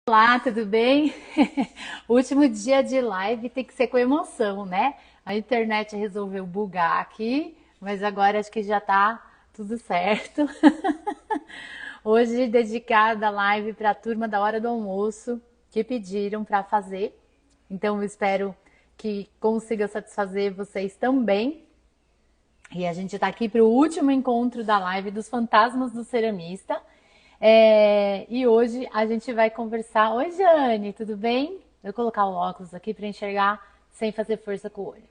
Olá, tudo bem? Último dia de live tem que ser com emoção, né? A internet resolveu bugar aqui, mas agora acho que já tá tudo certo. Hoje dedicada a live para a turma da hora do almoço que pediram para fazer. Então eu espero que consiga satisfazer vocês também. E a gente está aqui para o último encontro da live dos Fantasmas do Ceramista. E hoje a gente vai conversar. Oi, Jane, tudo bem? Vou colocar o óculos aqui para enxergar sem fazer força com o olho.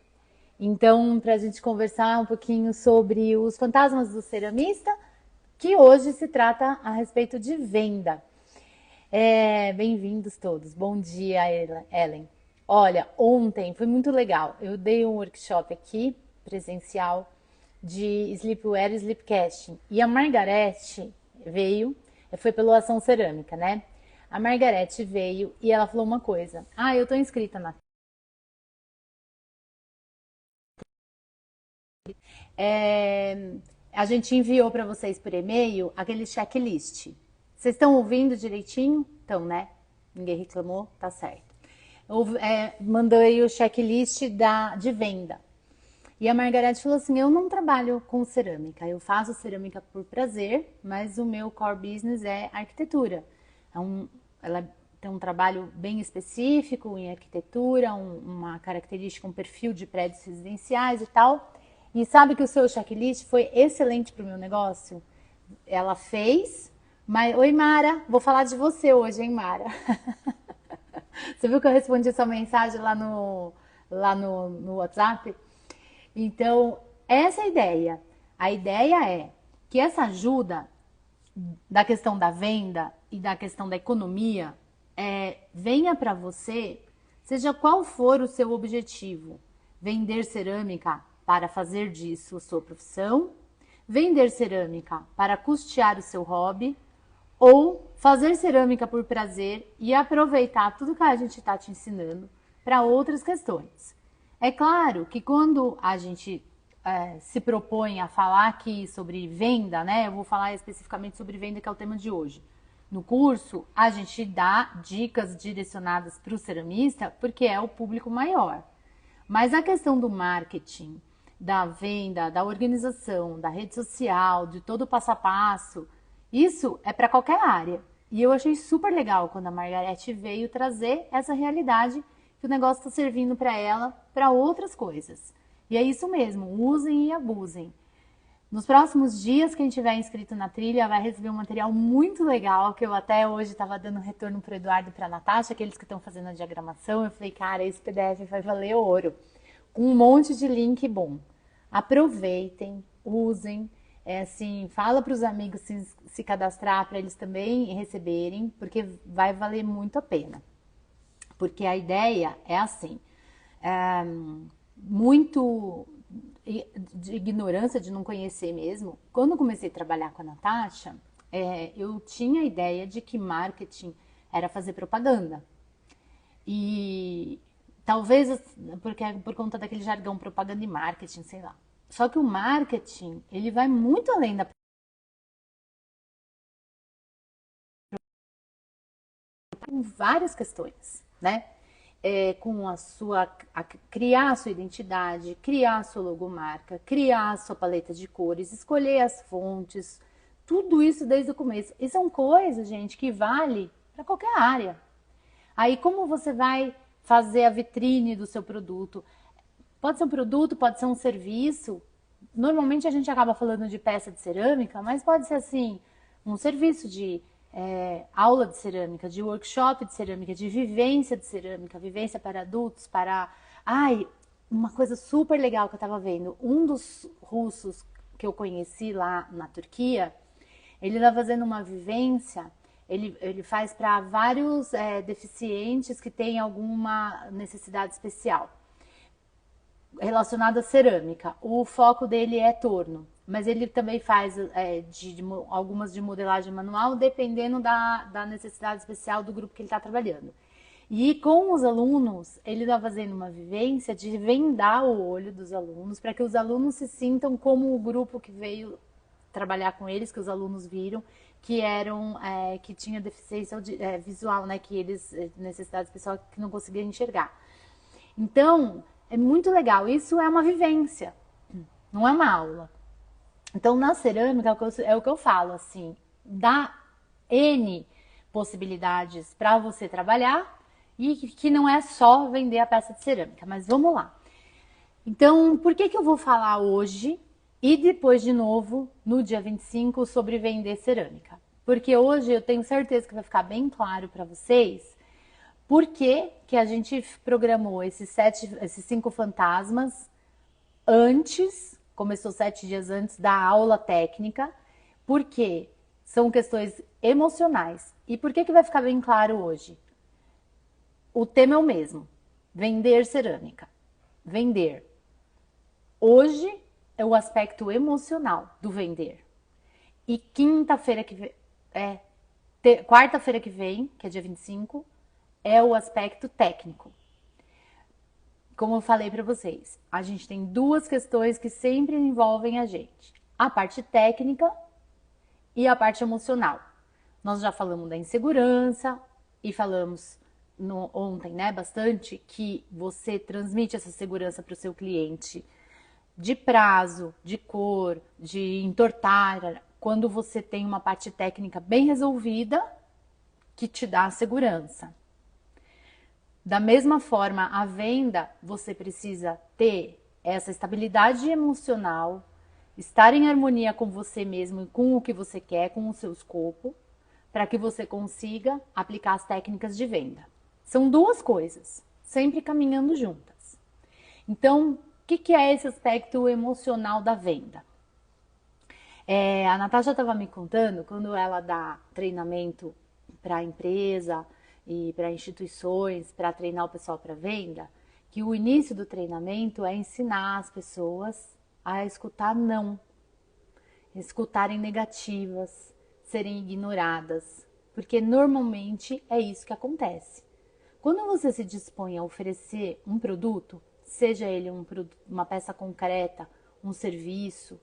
Então, para a gente conversar um pouquinho sobre os fantasmas do ceramista, que hoje se trata a respeito de venda. Bem-vindos todos. Bom dia, Ellen. Olha, ontem foi muito legal. Eu dei um workshop aqui, presencial, de sleepwear e sleepcasting. E a Margarete veio, foi pela Ação Cerâmica, né? A Margarete veio e ela falou uma coisa. Ah, eu tô inscrita na. É, a gente enviou para vocês por e-mail aquele checklist. Vocês estão ouvindo direitinho? Então, né? Ninguém reclamou, tá certo. Mandei o checklist de venda. E a Margarete falou assim: eu não trabalho com cerâmica, eu faço cerâmica por prazer, mas o meu core business é arquitetura. Ela tem um trabalho bem específico em arquitetura, uma característica, um perfil de prédios residenciais e tal. E sabe que o seu checklist foi excelente para o meu negócio? Ela fez, mas. Oi, Mara, vou falar de você hoje, hein, Mara? Você viu que eu respondi sua mensagem lá no WhatsApp? Então, essa é a ideia. A ideia é que essa ajuda da questão da venda e da questão da economia venha para você, seja qual for o seu objetivo. Vender cerâmica para fazer disso sua profissão, vender cerâmica para custear o seu hobby, ou fazer cerâmica por prazer e aproveitar tudo que a gente está te ensinando para outras questões. É claro que quando a gente se propõe a falar aqui sobre venda, né? Eu vou falar especificamente sobre venda, que é o tema de hoje. No curso, a gente dá dicas direcionadas para o ceramista, porque é o público maior. Mas a questão do marketing, da venda, da organização, da rede social, de todo o passo a passo, isso é para qualquer área. E eu achei super legal quando a Margarete veio trazer essa realidade que o negócio está servindo para ela para outras coisas. E é isso mesmo, usem e abusem. Nos próximos dias, quem tiver inscrito na trilha vai receber um material muito legal, que eu até hoje estava dando retorno para o Eduardo e para a Natasha, aqueles que estão fazendo a diagramação. Eu falei, cara, esse PDF vai valer ouro. Com um monte de link bom. Aproveitem, usem. Assim, fala para os amigos se cadastrar para eles também receberem, porque vai valer muito a pena. Porque a ideia é assim, é, muito de ignorância, de não conhecer mesmo. Quando eu comecei a trabalhar com a Natasha, eu tinha a ideia de que marketing era fazer propaganda. E talvez porque por conta daquele jargão propaganda e marketing, sei lá. Só que o marketing, ele vai muito além da com várias questões, né? Com criar a sua identidade, criar a sua logomarca, criar a sua paleta de cores, escolher as fontes, tudo isso desde o começo. E são coisas, gente, que vale para qualquer área. Aí como você vai fazer a vitrine do seu produto? Pode ser um produto, pode ser um serviço. Normalmente a gente acaba falando de peça de cerâmica, mas pode ser assim, um serviço de aula de cerâmica, de workshop de cerâmica, de vivência de cerâmica, vivência para adultos, para. Ai, uma coisa super legal que eu estava vendo. Um dos russos que eu conheci lá na Turquia, ele está fazendo uma vivência. Ele faz para vários deficientes que têm alguma necessidade especial relacionado à cerâmica. O foco dele é torno, mas ele também faz algumas de modelagem manual, dependendo da necessidade especial do grupo que ele está trabalhando. E com os alunos, ele está fazendo uma vivência de vendar o olho dos alunos, para que os alunos se sintam como o grupo que veio trabalhar com eles, que os alunos viram, que tinha deficiência visual, né? Que eles, necessidades pessoal que não conseguiam enxergar. Então, é muito legal. Isso é uma vivência, não é uma aula. Então, na cerâmica, é o que eu falo, assim, dá N possibilidades para você trabalhar e que não é só vender a peça de cerâmica, mas vamos lá. Então, por que eu vou falar hoje e depois de novo, no dia 25, sobre vender cerâmica? Porque hoje eu tenho certeza que vai ficar bem claro para vocês por que a gente programou esses 5 fantasmas antes, começou 7 dias antes da aula técnica, porque são questões emocionais. E por que vai ficar bem claro hoje? O tema é o mesmo, vender cerâmica. Vender. Hoje é o aspecto emocional do vender. E quarta-feira que vem, que é dia 25, é o aspecto técnico. Como eu falei para vocês, a gente tem 2 questões que sempre envolvem a gente. A parte técnica e a parte emocional. Nós já falamos da insegurança e falamos ontem, né, bastante, que você transmite essa segurança para o seu cliente de prazo, de cor, de entortar, quando você tem uma parte técnica bem resolvida, que te dá a segurança. Da mesma forma, a venda, você precisa ter essa estabilidade emocional, estar em harmonia com você mesmo e com o que você quer, com o seu escopo, para que você consiga aplicar as técnicas de venda. São 2 coisas, sempre caminhando juntas. Então, o que é esse aspecto emocional da venda? A Natasha estava me contando, quando ela dá treinamento para a empresa e para instituições, para treinar o pessoal para venda, que o início do treinamento é ensinar as pessoas a escutar não, escutarem negativas, serem ignoradas, porque normalmente é isso que acontece. Quando você se dispõe a oferecer um produto, seja ele uma peça concreta, um serviço,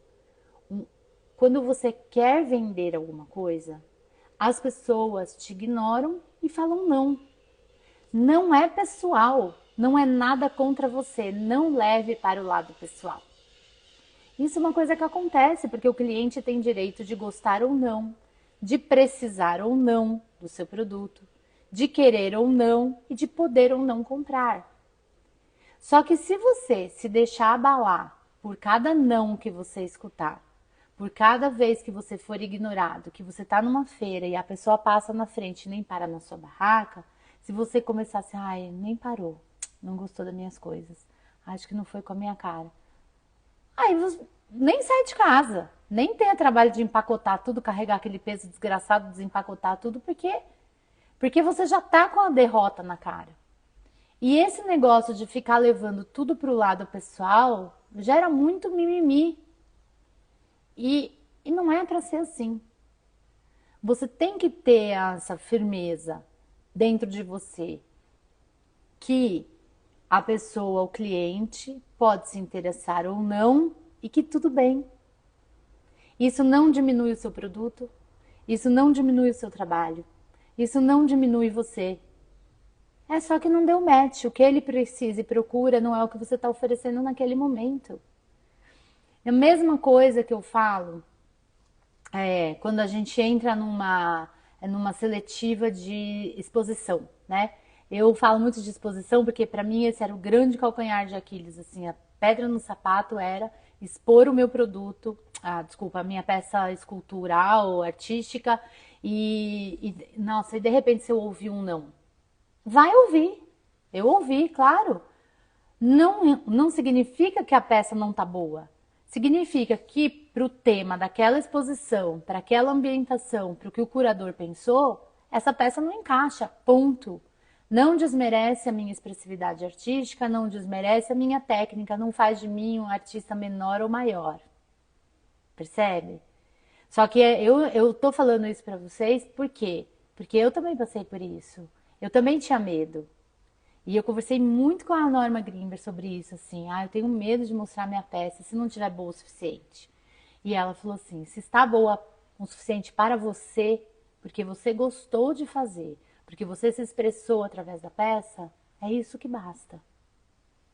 quando você quer vender alguma coisa, as pessoas te ignoram e falam não. Não é pessoal, não é nada contra você, não leve para o lado pessoal. Isso é uma coisa que acontece porque o cliente tem direito de gostar ou não, de precisar ou não do seu produto, de querer ou não e de poder ou não comprar. Só que se você se deixar abalar por cada não que você escutar, por cada vez que você for ignorado, que você está numa feira e a pessoa passa na frente e nem para na sua barraca, se você começar assim, ai, nem parou, não gostou das minhas coisas, acho que não foi com a minha cara. Aí você nem sai de casa, nem tenha trabalho de empacotar tudo, carregar aquele peso desgraçado, desempacotar tudo, porque você já tá com a derrota na cara. E esse negócio de ficar levando tudo pro lado pessoal gera muito mimimi. E não é para ser assim. Você tem que ter essa firmeza dentro de você que a pessoa, o cliente, pode se interessar ou não e que tudo bem. Isso não diminui o seu produto, isso não diminui o seu trabalho, isso não diminui você. É só que não deu match. O que ele precisa e procura não é o que você está oferecendo naquele momento. É a mesma coisa que eu falo quando a gente entra numa seletiva de exposição, né? Eu falo muito de exposição porque para mim esse era o grande calcanhar de Aquiles, assim, a pedra no sapato era expor o meu produto, a minha peça escultural, artística nossa, e de repente se eu ouvir um não, vai ouvir, eu ouvi, claro, não significa que a peça não tá boa. Significa que para o tema daquela exposição, para aquela ambientação, para o que o curador pensou, essa peça não encaixa, ponto. Não desmerece a minha expressividade artística, não desmerece a minha técnica, não faz de mim um artista menor ou maior. Percebe? Só que eu tô falando isso para vocês por quê? Porque eu também passei por isso. Eu também tinha medo. E eu conversei muito com a Norma Grimber sobre isso, assim, eu tenho medo de mostrar minha peça se não tiver boa o suficiente. E ela falou assim, se está boa o suficiente para você, porque você gostou de fazer, porque você se expressou através da peça, é isso que basta.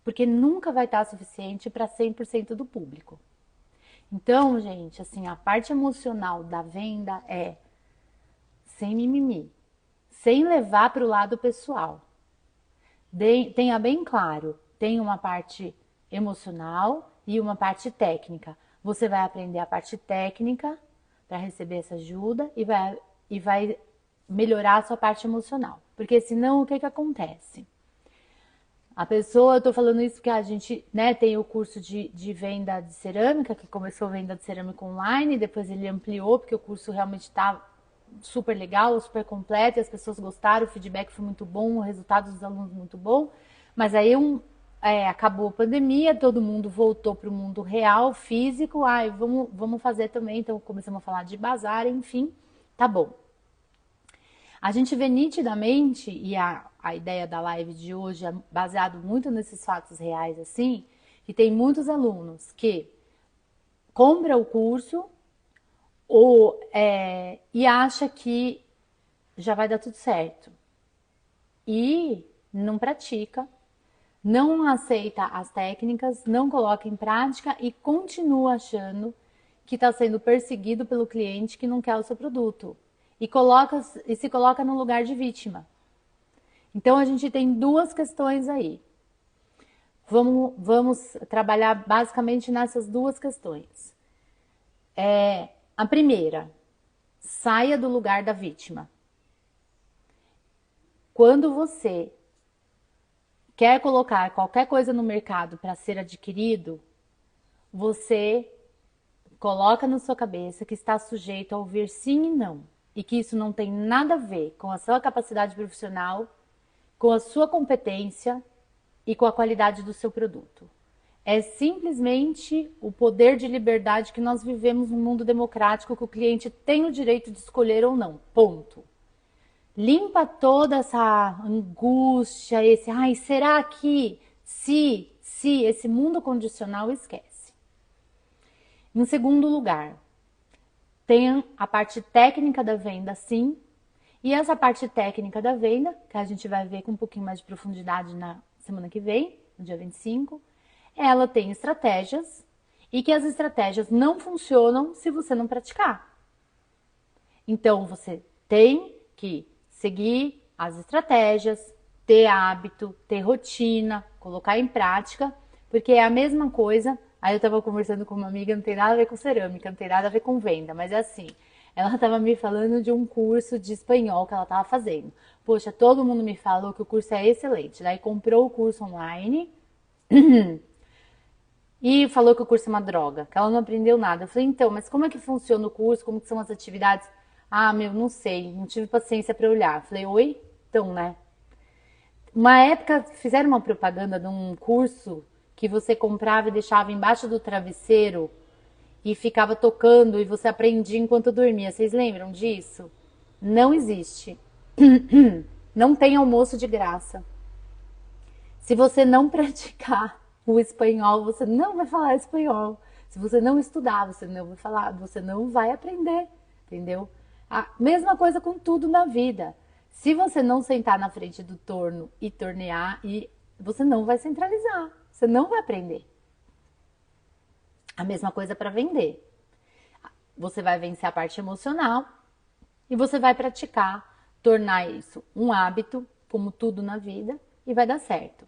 Porque nunca vai estar suficiente para 100% do público. Então, gente, assim, a parte emocional da venda é sem mimimi, sem levar para o lado pessoal. Tenha bem claro, tem uma parte emocional e uma parte técnica. Você vai aprender a parte técnica para receber essa ajuda e vai melhorar a sua parte emocional. Porque senão o que acontece? A pessoa, eu tô falando isso porque a gente, né, tem o curso de venda de cerâmica, que começou venda de cerâmica online, depois ele ampliou, porque o curso realmente tá super legal, super completo, e as pessoas gostaram, o feedback foi muito bom, o resultado dos alunos muito bom. Mas aí acabou a pandemia, todo mundo voltou para o mundo real, físico, vamos fazer também, então começamos a falar de bazar, enfim, tá bom. A gente vê nitidamente, e a ideia da live de hoje é baseado muito nesses fatos reais, assim, que tem muitos alunos que compram o curso e acha que já vai dar tudo certo. E não pratica, não aceita as técnicas, não coloca em prática e continua achando que está sendo perseguido pelo cliente que não quer o seu produto. E se coloca no lugar de vítima. Então a gente tem duas questões aí. Vamos trabalhar basicamente nessas duas questões. A primeira, saia do lugar da vítima. Quando você quer colocar qualquer coisa no mercado para ser adquirido, você coloca na sua cabeça que está sujeito a ouvir sim e não. E que isso não tem nada a ver com a sua capacidade profissional, com a sua competência e com a qualidade do seu produto. É simplesmente o poder de liberdade que nós vivemos num mundo democrático que o cliente tem o direito de escolher ou não. Ponto. Limpa toda essa angústia, será que, se, esse mundo condicional, esquece. Em segundo lugar, tem a parte técnica da venda, sim, e essa parte técnica da venda, que a gente vai ver com um pouquinho mais de profundidade na semana que vem, no dia 25, ela tem estratégias e que as estratégias não funcionam se você não praticar. Então, você tem que seguir as estratégias, ter hábito, ter rotina, colocar em prática, porque é a mesma coisa. Aí eu tava conversando com uma amiga, não tem nada a ver com cerâmica, não tem nada a ver com venda, mas é assim, ela tava me falando de um curso de espanhol que ela tava fazendo. Poxa, todo mundo me falou que o curso é excelente. Daí comprou o curso online e falou que o curso é uma droga, que ela não aprendeu nada. Eu falei, então, mas como é que funciona o curso? Como que são as atividades? Não sei, não tive paciência para olhar. Eu falei, oi? Então, né? Uma época fizeram uma propaganda de um curso que você comprava e deixava embaixo do travesseiro e ficava tocando e você aprendia enquanto dormia. Vocês lembram disso? Não existe. Não tem almoço de graça. Se você não praticar o espanhol, você não vai falar espanhol. Se você não estudar, você não vai falar, você não vai aprender, entendeu? A mesma coisa com tudo na vida. Se você não sentar na frente do torno e tornear, você não vai centralizar, você não vai aprender. A mesma coisa para vender. Você vai vencer a parte emocional e você vai praticar, tornar isso um hábito, como tudo na vida, e vai dar certo.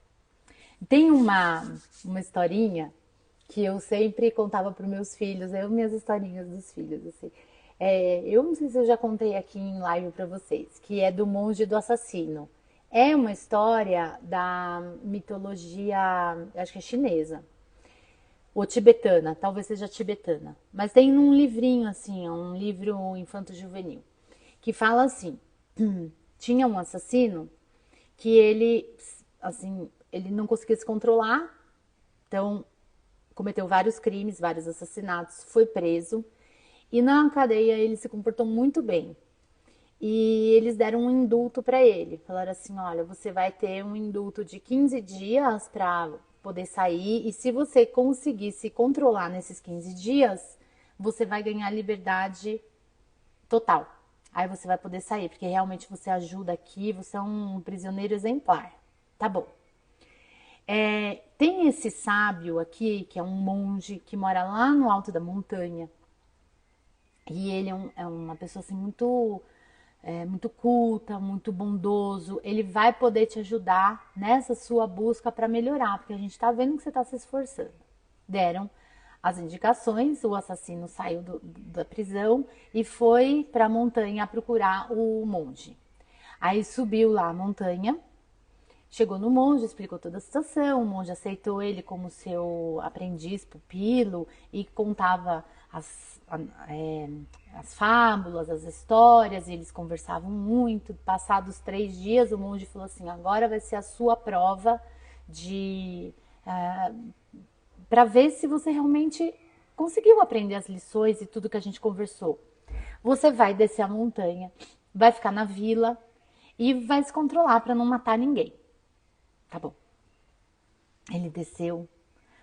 Tem uma historinha que eu sempre contava para os meus filhos, minhas historinhas dos filhos, assim. Eu não sei se eu já contei aqui em live para vocês, que é do monge do assassino. É uma história da mitologia, acho que é chinesa, ou tibetana, talvez seja tibetana. Mas tem um livrinho assim, um livro infanto-juvenil, que fala assim, tinha um assassino que ele não conseguia se controlar, então cometeu vários crimes, vários assassinatos, foi preso e na cadeia ele se comportou muito bem. E eles deram um indulto para ele, falaram assim, olha, você vai ter um indulto de 15 dias para poder sair e se você conseguir se controlar nesses 15 dias, você vai ganhar liberdade total. Aí você vai poder sair, porque realmente você ajuda aqui, você é um prisioneiro exemplar. Tá bom. Tem esse sábio aqui, que é um monge que mora lá no alto da montanha. E ele é uma pessoa assim muito culta, muito bondoso. Ele vai poder te ajudar nessa sua busca para melhorar, porque a gente está vendo que você está se esforçando. Deram as indicações, o assassino saiu da prisão e foi para a montanha procurar o monge. Aí subiu lá a montanha, chegou no monge, explicou toda a situação, o monge aceitou ele como seu aprendiz, pupilo, e contava as fábulas, as histórias, e eles conversavam muito. Passados 3 dias, o monge falou assim: agora vai ser a sua prova para ver se você realmente conseguiu aprender as lições e tudo que a gente conversou. Você vai descer a montanha, vai ficar na vila e vai se controlar para não matar ninguém. Tá bom. Ele desceu,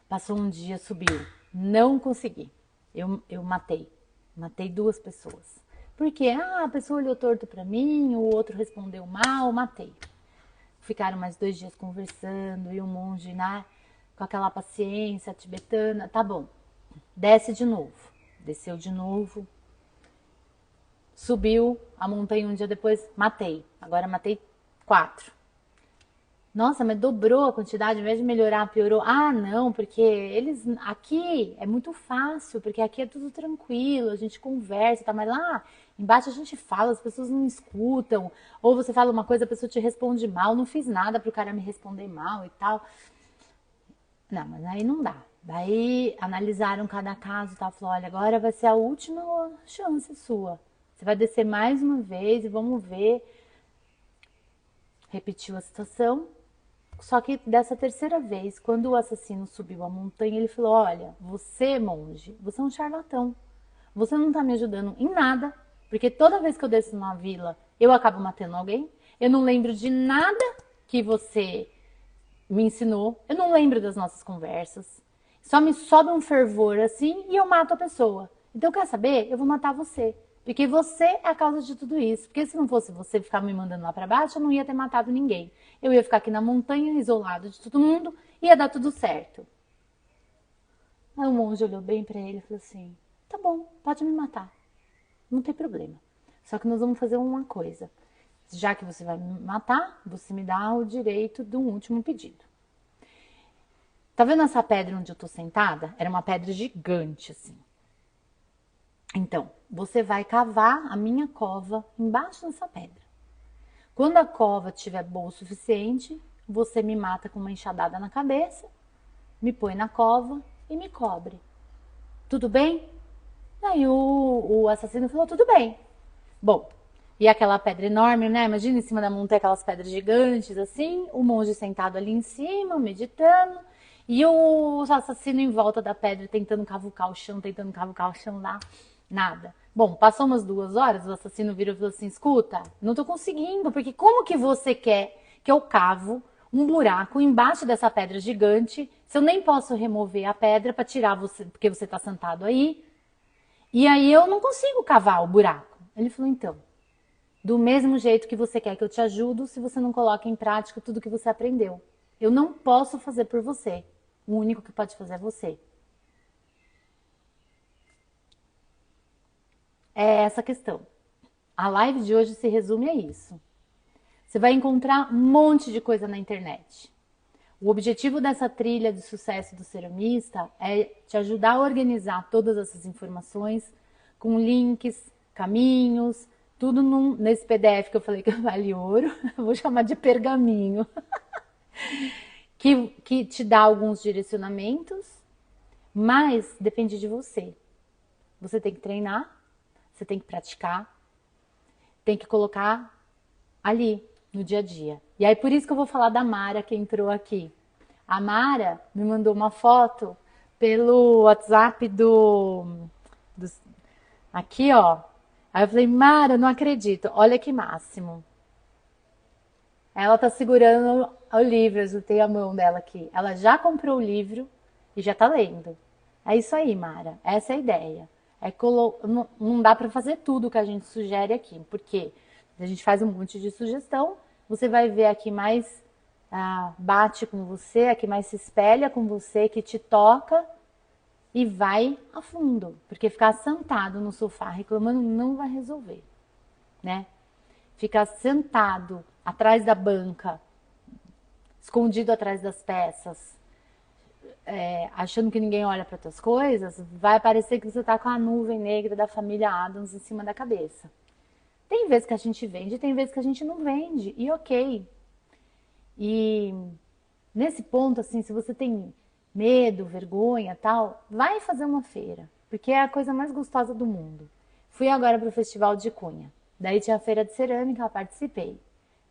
passou um dia, subiu. Não consegui. Eu matei 2 pessoas. Porque a pessoa olhou torto pra mim, o outro respondeu mal, matei. Ficaram mais 2 dias conversando e o monge, né, com aquela paciência tibetana, tá bom. Desce de novo. Desceu de novo. Subiu a montanha um dia depois, matei. Agora matei 4. Nossa, mas dobrou a quantidade, ao invés de melhorar, piorou. Ah, não, porque eles aqui é muito fácil, porque aqui é tudo tranquilo, a gente conversa, tá? Mas lá embaixo a gente fala, as pessoas não escutam. Ou você fala uma coisa, a pessoa te responde mal, não fiz nada pro cara me responder mal e tal. Não, mas aí não dá. Daí analisaram cada caso e tal, falou, olha, agora vai ser a última chance sua. Você vai descer mais uma vez e vamos ver. Repetiu a situação. Só que dessa terceira vez, quando o assassino subiu a montanha, ele falou, olha, você, monge, você é um charlatão. Você não tá me ajudando em nada, porque toda vez que eu desço numa vila, eu acabo matando alguém. Eu não lembro de nada que você me ensinou. Eu não lembro das nossas conversas. Só me sobe um fervor assim e eu mato a pessoa. Então, quer saber? Eu vou matar você. Porque você é a causa de tudo isso. Porque se não fosse você ficar me mandando lá pra baixo, eu não ia ter matado ninguém. Eu ia ficar aqui na montanha, isolado de todo mundo, e ia dar tudo certo. Aí o monge olhou bem pra ele e falou assim, tá bom, pode me matar. Não tem problema. Só que nós vamos fazer uma coisa. Já que você vai me matar, você me dá o direito de um último pedido. Tá vendo essa pedra onde eu tô sentada? Era uma pedra gigante, assim. Então, você vai cavar a minha cova embaixo dessa pedra. Quando a cova estiver boa o suficiente, você me mata com uma enxadada na cabeça, me põe na cova e me cobre. Tudo bem? Aí o assassino falou, tudo bem. Bom, e aquela pedra enorme, né? Imagina em cima da montanha aquelas pedras gigantes assim, o monge sentado ali em cima, meditando, e o assassino em volta da pedra tentando cavucar o chão lá. Nada. Bom, passou umas 2 horas, o assassino virou e falou assim, escuta, não tô conseguindo, porque como que você quer que eu cavo um buraco embaixo dessa pedra gigante, se eu nem posso remover a pedra para tirar você, porque você tá sentado aí, e aí eu não consigo cavar o buraco. Ele falou, então, do mesmo jeito que você quer que eu te ajude, se você não coloca em prática tudo que você aprendeu. Eu não posso fazer por você. O único que pode fazer é você. É essa a questão. A live de hoje se resume a isso. Você vai encontrar um monte de coisa na internet. O objetivo dessa trilha de sucesso do ceramista é te ajudar a organizar todas essas informações com links, caminhos, tudo nesse PDF que eu falei que vale ouro. Eu vou chamar de pergaminho. que te dá alguns direcionamentos, mas depende de você. Você tem que treinar, você tem que praticar, tem que colocar ali no dia a dia. E aí por isso que eu vou falar da Mara que entrou aqui. A Mara me mandou uma foto pelo WhatsApp aqui, ó. Aí eu falei, Mara, não acredito. Olha que máximo. Ela tá segurando o livro, eu tenho a mão dela aqui. Ela já comprou o livro e já tá lendo. É isso aí, Mara. Essa é a ideia. Não dá para fazer tudo que a gente sugere aqui, porque a gente faz um monte de sugestão, você vai ver aqui mais bate com você, aqui mais se espelha com você, que te toca e vai a fundo, porque ficar sentado no sofá reclamando não vai resolver, né? Ficar sentado atrás da banca, escondido atrás das peças, achando que ninguém olha para tuas coisas, vai parecer que você tá com a nuvem negra da família Adams em cima da cabeça. Tem vezes que a gente vende, tem vezes que a gente não vende, e ok. E nesse ponto, assim, se você tem medo, vergonha, tal, vai fazer uma feira, porque é a coisa mais gostosa do mundo. Fui agora pro Festival de Cunha. Daí tinha a feira de cerâmica, eu participei.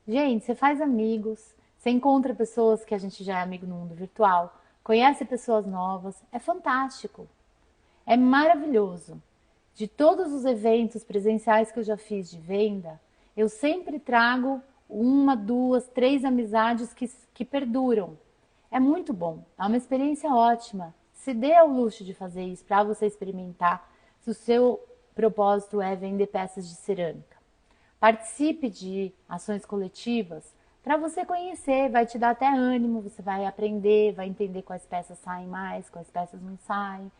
Gente, você faz amigos, você encontra pessoas que a gente já é amigo no mundo virtual, conhece pessoas novas, é fantástico. É maravilhoso. De todos os eventos presenciais que eu já fiz de venda, eu sempre trago uma, duas, três amizades que perduram. É muito bom, é uma experiência ótima. Se dê ao luxo de fazer isso para você experimentar, se o seu propósito é vender peças de cerâmica. Participe de ações coletivas para você conhecer, vai te dar até ânimo, você vai aprender, vai entender quais peças saem mais, quais peças não saem.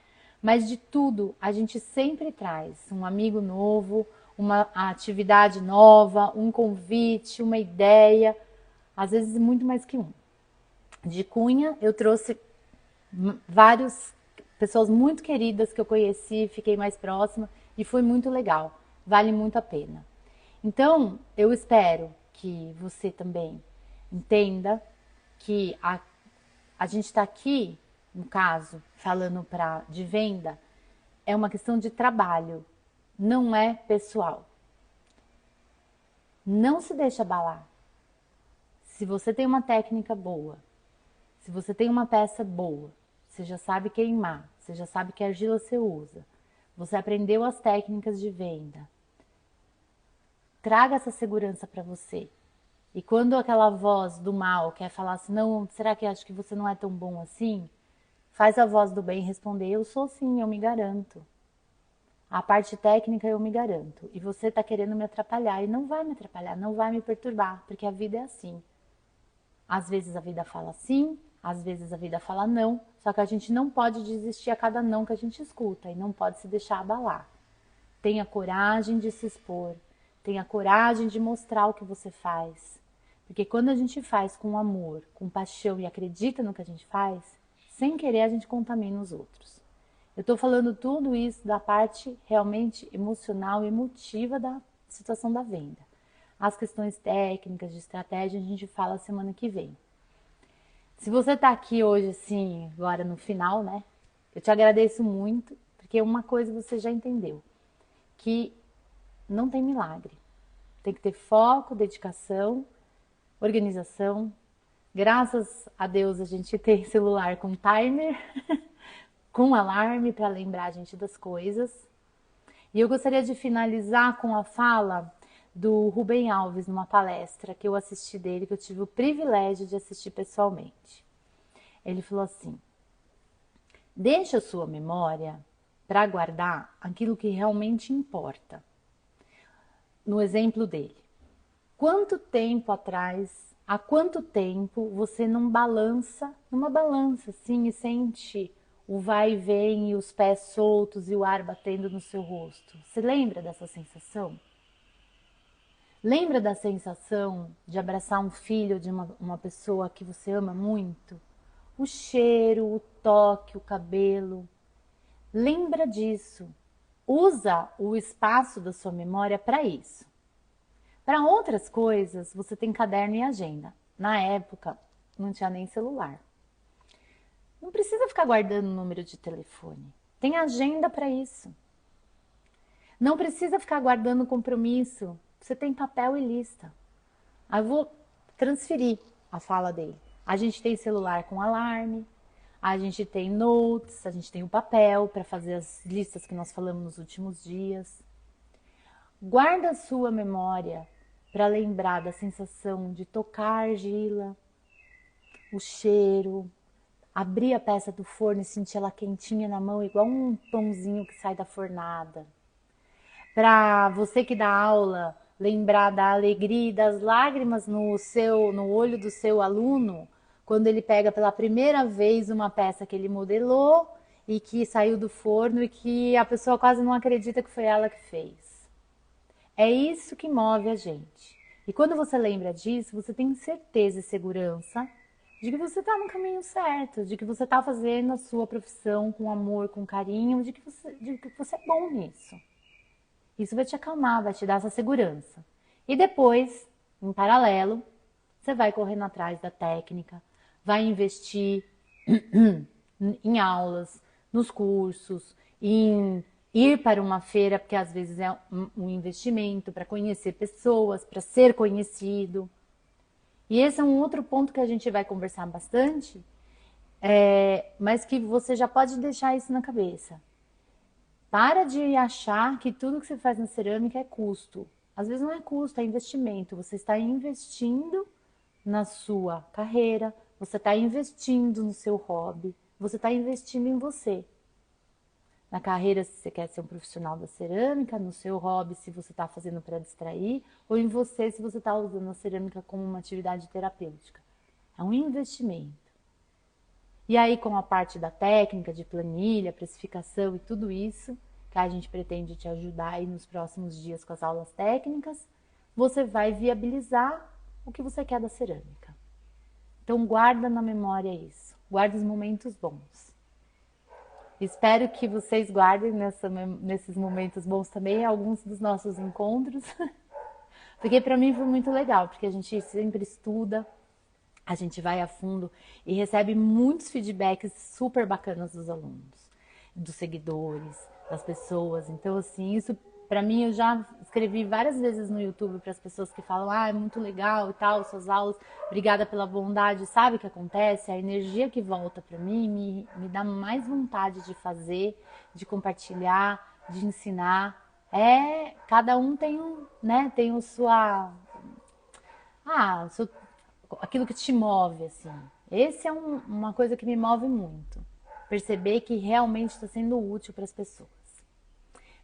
Mas de tudo, a gente sempre traz um amigo novo, uma atividade nova, um convite, uma ideia, às vezes muito mais que um. De Cunha, eu trouxe várias pessoas muito queridas que eu conheci, fiquei mais próxima e foi muito legal. Vale muito a pena. Então, eu espero que você também entenda que a gente está aqui, no caso, falando de venda, é uma questão de trabalho, não é pessoal. Não se deixe abalar. Se você tem uma técnica boa, se você tem uma peça boa, você já sabe queimar, você já sabe que argila você usa, você aprendeu as técnicas de venda, traga essa segurança para você. E quando aquela voz do mal quer falar assim, não, será que acho que você não é tão bom assim? Faz a voz do bem responder, eu sou sim, eu me garanto. A parte técnica eu me garanto. E você está querendo me atrapalhar. E não vai me atrapalhar, não vai me perturbar, porque a vida é assim. Às vezes a vida fala sim, às vezes a vida fala não. Só que a gente não pode desistir a cada não que a gente escuta e não pode se deixar abalar. Tenha coragem de se expor. Tenha coragem de mostrar o que você faz. Porque quando a gente faz com amor, com paixão e acredita no que a gente faz, sem querer a gente contamina os outros. Eu estou falando tudo isso da parte realmente emocional e emotiva da situação da venda. As questões técnicas, de estratégia, a gente fala semana que vem. Se você está aqui hoje, assim, agora no final, né? Eu te agradeço muito, porque uma coisa você já entendeu, que não tem milagre. Tem que ter foco, dedicação, organização. Graças a Deus a gente tem celular com timer, com alarme para lembrar a gente das coisas. E eu gostaria de finalizar com a fala do Rubem Alves numa palestra que eu assisti dele, que eu tive o privilégio de assistir pessoalmente. Ele falou assim: deixa a sua memória para guardar aquilo que realmente importa. No exemplo dele, quanto tempo atrás, há quanto tempo você não balança, numa balança assim, e sente o vai e vem e os pés soltos e o ar batendo no seu rosto? Você lembra dessa sensação? Lembra da sensação de abraçar um filho de uma pessoa que você ama muito? O cheiro, o toque, o cabelo. Lembra disso. Usa o espaço da sua memória para isso. Para outras coisas, você tem caderno e agenda. Na época, não tinha nem celular. Não precisa ficar guardando o número de telefone. Tem agenda para isso. Não precisa ficar guardando compromisso. Você tem papel e lista. Aí eu vou transferir a fala dele. A gente tem celular com alarme, a gente tem notes, a gente tem o papel para fazer as listas que nós falamos nos últimos dias. Guarda a sua memória para lembrar da sensação de tocar a argila, o cheiro, abrir a peça do forno e sentir ela quentinha na mão, igual um pãozinho que sai da fornada. Para você que dá aula, lembrar da alegria e das lágrimas no olho do seu aluno, quando ele pega pela primeira vez uma peça que ele modelou e que saiu do forno e que a pessoa quase não acredita que foi ela que fez. É isso que move a gente. E quando você lembra disso, você tem certeza e segurança de que você está no caminho certo, de que você está fazendo a sua profissão com amor, com carinho, de que você é bom nisso. Isso vai te acalmar, vai te dar essa segurança. E depois, em paralelo, você vai correndo atrás da técnica, vai investir em aulas, nos cursos, em ir para uma feira, porque às vezes é um investimento para conhecer pessoas, para ser conhecido. E esse é um outro ponto que a gente vai conversar bastante, mas que você já pode deixar isso na cabeça. Para de achar que tudo que você faz na cerâmica é custo. Às vezes não é custo, é investimento. Você está investindo na sua carreira, você está investindo no seu hobby, você está investindo em você. Na carreira, se você quer ser um profissional da cerâmica, no seu hobby, se você está fazendo para distrair, ou em você, se você está usando a cerâmica como uma atividade terapêutica. É um investimento. E aí, com a parte da técnica, de planilha, precificação e tudo isso, que a gente pretende te ajudar aí nos próximos dias com as aulas técnicas, você vai viabilizar o que você quer da cerâmica. Então, guarda na memória isso. Guarda os momentos bons. Espero que vocês guardem nesses momentos bons também alguns dos nossos encontros, porque para mim foi muito legal, porque a gente sempre estuda, a gente vai a fundo e recebe muitos feedbacks super bacanas dos alunos, dos seguidores, das pessoas. Então, assim, isso para mim eu já escrevi várias vezes no YouTube para as pessoas que falam: ah, é muito legal e tal, suas aulas, obrigada pela bondade. Sabe o que acontece? A energia que volta para mim me dá mais vontade de fazer, de compartilhar, de ensinar. Cada um tem tem o sua aquilo que te move, assim. Esse é uma coisa que me move muito. Perceber que realmente está sendo útil para as pessoas.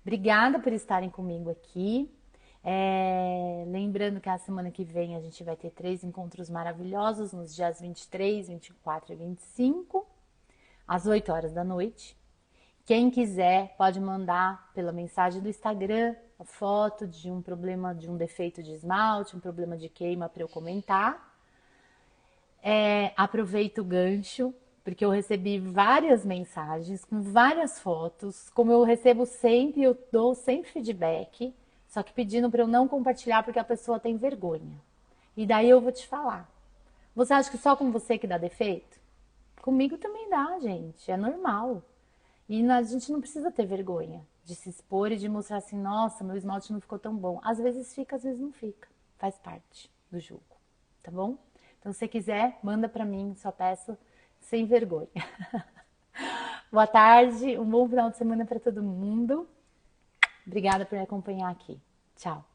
Obrigada por estarem comigo aqui. Lembrando que a semana que vem a gente vai ter 3 encontros maravilhosos nos dias 23, 24 e 25, às 8 horas da noite. Quem quiser pode mandar pela mensagem do Instagram a foto de um problema, de um defeito de esmalte, um problema de queima para eu comentar. Aproveito o gancho, porque eu recebi várias mensagens com várias fotos, como eu recebo sempre, eu dou sempre feedback, só que pedindo para eu não compartilhar porque a pessoa tem vergonha. E daí eu vou te falar. Você acha que só com você que dá defeito? Comigo também dá, gente, é normal. E a gente não precisa ter vergonha de se expor e de mostrar assim: nossa, meu esmalte não ficou tão bom. Às vezes fica, às vezes não fica. Faz parte do jogo, tá bom? Então, se você quiser, manda pra mim, só peço sem vergonha. Boa tarde, um bom final de semana para todo mundo. Obrigada por me acompanhar aqui. Tchau.